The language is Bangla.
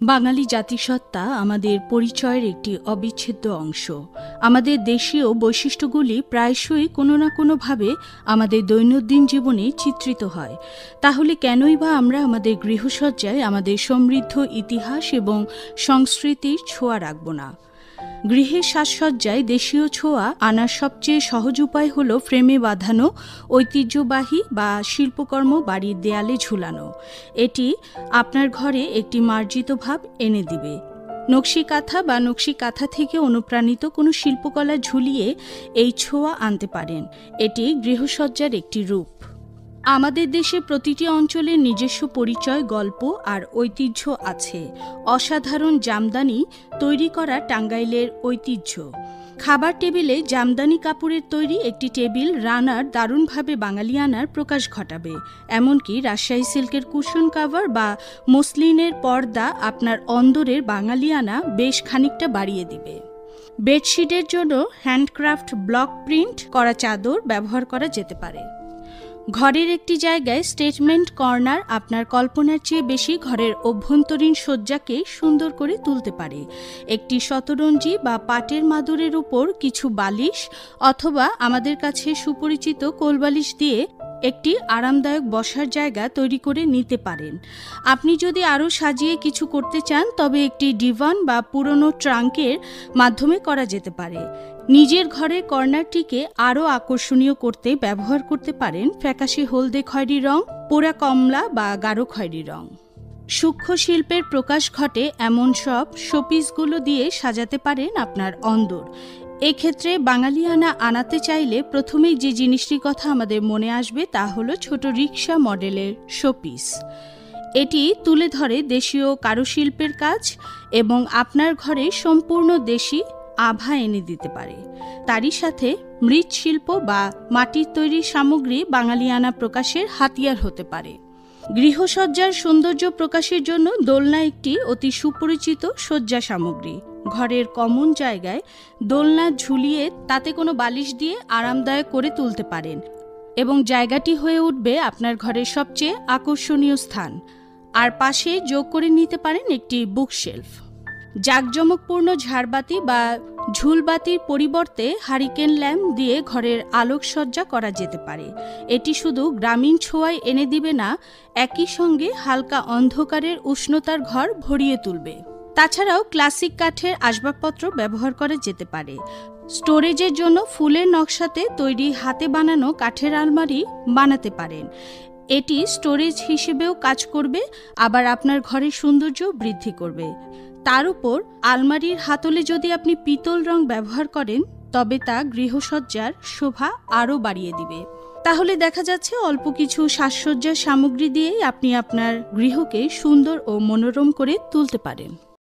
বাঙালি জাতিসত্তা আমাদের পরিচয়ের একটি অবিচ্ছেদ্য অংশ। আমাদের দেশীয় বৈশিষ্ট্যগুলি প্রায়শই কোনো না কোনোভাবে আমাদের দৈনন্দিন জীবনে চিত্রিত হয়। তাহলে কেনই বা আমরা আমাদের গৃহসজ্জায় আমাদের সমৃদ্ধ ইতিহাস এবং সংস্কৃতির ছোঁয়া রাখব না? গৃহের সাজসজ্জায় দেশীয় ছোঁয়া আনার সবচেয়ে সহজ উপায় হল ফ্রেমে বাঁধানো ঐতিহ্যবাহী বা শিল্পকর্ম বাড়ির দেয়ালে ঝুলানো। এটি আপনার ঘরে একটি মার্জিত ভাব এনে দিবে। নকশি কাঁথা বা নকশি কাঁথা থেকে অনুপ্রাণিত কোনো শিল্পকলা ঝুলিয়ে এই ছোঁয়া আনতে পারেন। এটি গৃহসজ্জার একটি রূপ। আমাদের দেশে প্রতিটি অঞ্চলের নিজস্ব পরিচয়, গল্প আর ঐতিহ্য আছে। অসাধারণ জামদানি তৈরি করা টাঙ্গাইলের ঐতিহ্য। খাবার টেবিলে জামদানি কাপড়ের তৈরি একটি টেবিল রানার দারুণভাবে বাঙালিয়ানার প্রকাশ ঘটাবে। এমনকি রাজশাহী সিল্কের কুশন কাভার বা মসলিনের পর্দা আপনার অন্দরের বাঙালিয়ানা বেশ খানিকটা বাড়িয়ে দিবে। বেডশিটের জন্য হ্যান্ডক্রাফট ব্লক প্রিন্ট করা চাদর ব্যবহার করা যেতে পারে। ঘরের একটি জায়গায় স্টেটমেন্ট কর্নার আপনার কল্পনার চেয়ে বেশি ঘরের অভ্যন্তরীণ সজ্জাকে সুন্দর করে তুলতে পারে। একটি শতরঞ্জি বা পাটের মাদুরের উপর কিছু বালিশ অথবা আমাদের কাছে সুপরিচিত কোলবালিশ দিয়ে একটি আরামদায়ক বসার জায়গা তৈরি করে নিতে পারেন। আপনি যদি আরও সাজিয়ে কিছু করতে চান তবে একটি ডিভান বা পুরনো ট্রাঙ্কের মাধ্যমে করা যেতে পারে। নিজের ঘরের কর্নারটিকে আরও আকর্ষণীয় করতে ব্যবহার করতে পারেন ফ্যাকাশে হলদে খয়েরি রং, পোড়া কমলা বা গাঢ় খয়েরি রং। সূক্ষ্ম শিল্পের প্রকাশ ঘটে এমন সব শোপিসগুলো দিয়ে সাজাতে পারেন আপনার অন্দর। এক্ষেত্রে বাঙালিয়ানা আনাতে চাইলে প্রথমেই যে জিনিসটির কথা আমাদের মনে আসবে তা হলো ছোট রিক্সা মডেলের শোপিস। এটি তুলে ধরে দেশীয় কারুশিল্পের কাজ এবং আপনার ঘরে সম্পূর্ণ দেশি আভা এনে দিতে পারে। তারই সাথে মৃৎশিল্প বা মাটির তৈরি সামগ্রী বাঙালিয়ানা প্রকাশের হাতিয়ার হতে পারে। গৃহসজ্জার সৌন্দর্য প্রকাশের জন্য দোলনা একটি অতি সুপরিচিত সজ্জা সামগ্রী। ঘরের কমন জায়গায় দোলনা ঝুলিয়ে তাতে কোনো বালিশ দিয়ে আরামদায়ক করে তুলতে পারেন এবং জায়গাটি হয়ে উঠবে আপনার ঘরের সবচেয়ে আকর্ষণীয় স্থান। আর পাশে যোগ করে নিতে পারেন একটি বুকশেলফ। জাঁকজমকপূর্ণ ঝাড়বাতি বা ঝুলবাতির পরিবর্তে হারিকেন ল্যাম্প দিয়ে ঘরের আলোকসজ্জা করা যেতে পারে। এটি শুধু গ্রামীণ ছোঁয়ায় এনে দিবে না, একই সঙ্গে হালকা অন্ধকারের উষ্ণতার ঘর ভরিয়ে তুলবে। তাছাড়াও ক্লাসিক কাঠের আসবাবপত্র ব্যবহার করা যেতে পারে। স্টোরেজের জন্য ফুলের নকশাতে তৈরি হাতে বানানো কাঠের আলমারি বানাতে পারেন। এটি স্টোরেজ হিসেবেও কাজ করবে, আবার আপনার ঘরের সৌন্দর্য বৃদ্ধি করবে। তার উপর আলমারির হাতলে যদি আপনি পিতল রং ব্যবহার করেন তবে তা গৃহসজ্জার শোভা আরও বাড়িয়ে দিবে। তাহলে দেখা যাচ্ছে অল্প কিছু সাজসজ্জার সামগ্রী দিয়েই আপনি আপনার গৃহকে সুন্দর ও মনোরম করে তুলতে পারেন।